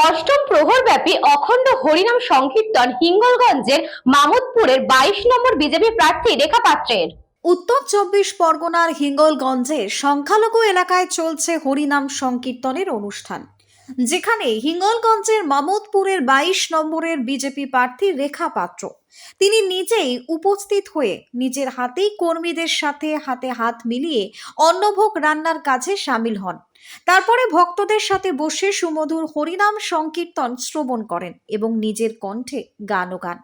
অষ্টম প্রহর ব্যাপী অখণ্ড হরিনাম সংকীর্তন হিঙ্গলগঞ্জের মামুদপুরের 22 নম্বর বিজেপি প্রার্থী রেখা পাত্রের। উত্তর 24 পরগনার হিঙ্গলগঞ্জের সংখ্যালঘু এলাকায় চলছে হরিনাম সংকীর্তনের অনুষ্ঠান, যেখানে হিঙ্গলগঞ্জের মামুদপুরের 22 নম্বরের বিজেপি প্রার্থী রেখা পাত্র তিনি নিজেই উপস্থিত হয়ে নিজের হাতেই কর্মীদের সাথে হাতে হাত মিলিয়ে অন্নভোগ রান্নার কাজে সামিল হন। তারপরে ভক্তদের সাথে বসে সুমধুর হরিনাম সংকীর্তন শ্রবণ করেন এবং নিজের কণ্ঠে গানও গান।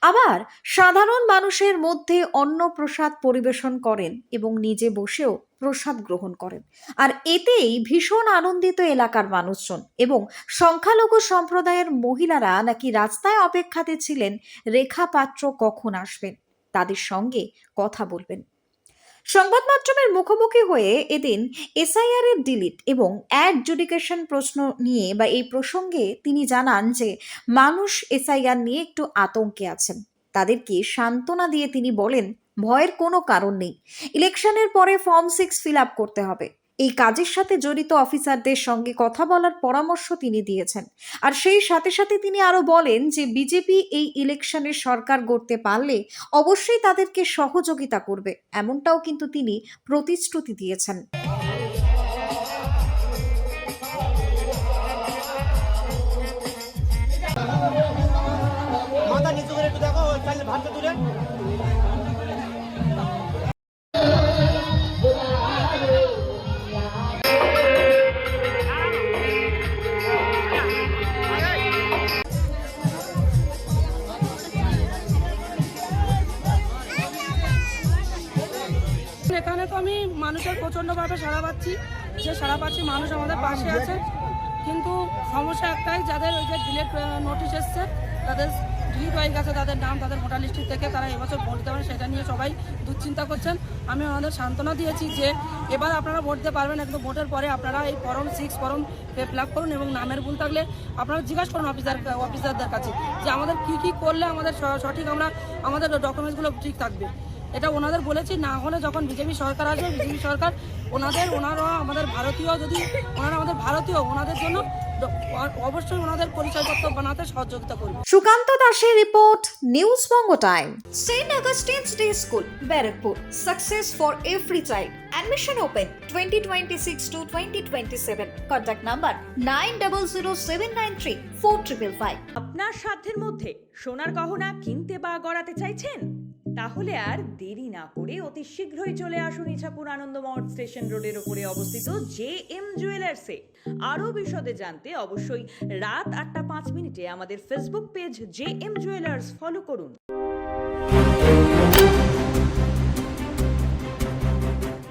আবার সাধারণ মানুষের মধ্যে অন্ন প্রসাদ পরিবেশন করেন এবং নিজে বসেও প্রসাদ গ্রহণ করেন। আর এতেই ভীষণ আনন্দিত এলাকার মানুষজন এবং সংখ্যালঘু সম্প্রদায়ের মহিলারা নাকি রাস্তায় অপেক্ষাতে ছিলেন রেখা পাত্র কখন আসবেন, তাদের সঙ্গে কথা বলবেন। সংবাদ মাধ্যমের মুখোমুখি হয়ে এদিন এসআইআর এর ডিলিট এবং অ্যাডজুডিকেশন প্রশ্ন নিয়ে বা এই প্রসঙ্গে তিনি জানান যে মানুষ এসআইআর নিয়ে একটু আতঙ্কে আছেন। তাদেরকে সান্ত্বনা দিয়ে তিনি বলেন, ভয়ের কোনো কারণ নেই, ইলেকশনের পরে ফর্ম 6 ফিল আপ করতে হবে। এই কাজের সাথে জড়িত অফিসারদের সঙ্গে কথা বলার পরামর্শ তিনি দিয়েছেন। আর সেই সাথে সাথে তিনি আরো বলেন যে বিজেপি এই ইলেকশনে সরকার গড়তে পারলে অবশ্যই তাদেরকে সহযোগিতা করবে, এমনটাও কিন্তু তিনি প্রতিশ্রুতি দিয়েছেন। মাথা নিচু করে একটু দেখো, ভাতটা তুলে এখানে তো আমি মানুষের প্রচণ্ডভাবে সাড়া পাচ্ছি, মানুষ আমাদের পাশে আছে। কিন্তু সমস্যা একটাই, যাদের ওই যে ডিলেট নোটিশ এসছে, তাদের ডিলিট হয়ে গেছে তাদের নাম, তাদের ভোটার লিস্ট থেকে তারা এবছর ভোট দেবেন, সেটা নিয়ে সবাই দুশ্চিন্তা করছেন। আমি ওনাদের সান্ত্বনা দিয়েছি যে এবার আপনারা ভোট দিতে পারবেন, একদম ভোটের পরে আপনারা এই ফর্ম 6 ফর্ম ফিল আপ করুন এবং নামের ভুল থাকলে আপনারা জিজ্ঞাসা করুন অফিসারদের কাছে যে আমাদের কি করলে আমাদের সঠিক আমাদের ডকুমেন্টসগুলো ঠিক থাকবে। এটা ওনাদের বলেছি। না হলে যখন বিজেপি সরকার আসবে, বিজেপি সরকার ওনারা আমাদের ভারতীয়, যদি ওনারা আমাদের ভারতীয়, ওনাদের জন্য অবশ্যই ওনাদের পরিচয়পত্র বানাতে সহযোগিতা করবে। সুকান্ত দাসের report, news Banga time. Saint Augustine's day school, Barrackpore, success for every child. Admission open 2026 to 2027. Contact number 9007934555. আপনার সাধ্যের মধ্যে সোনার গহনা কিনতে বা গড়াতে চাইছেন? তাহলে আর দেরি না করে অতি শীঘ্রই চলে আসুন ইছাপুর আনন্দমঠ স্টেশন রোডের উপরে অবস্থিত জেএম জুয়েলার্সে। আরও বিশদে জানতে অবশ্যই রাত 8টা 5 মিনিটে আমাদের Facebook page JM jewellers follow করুন।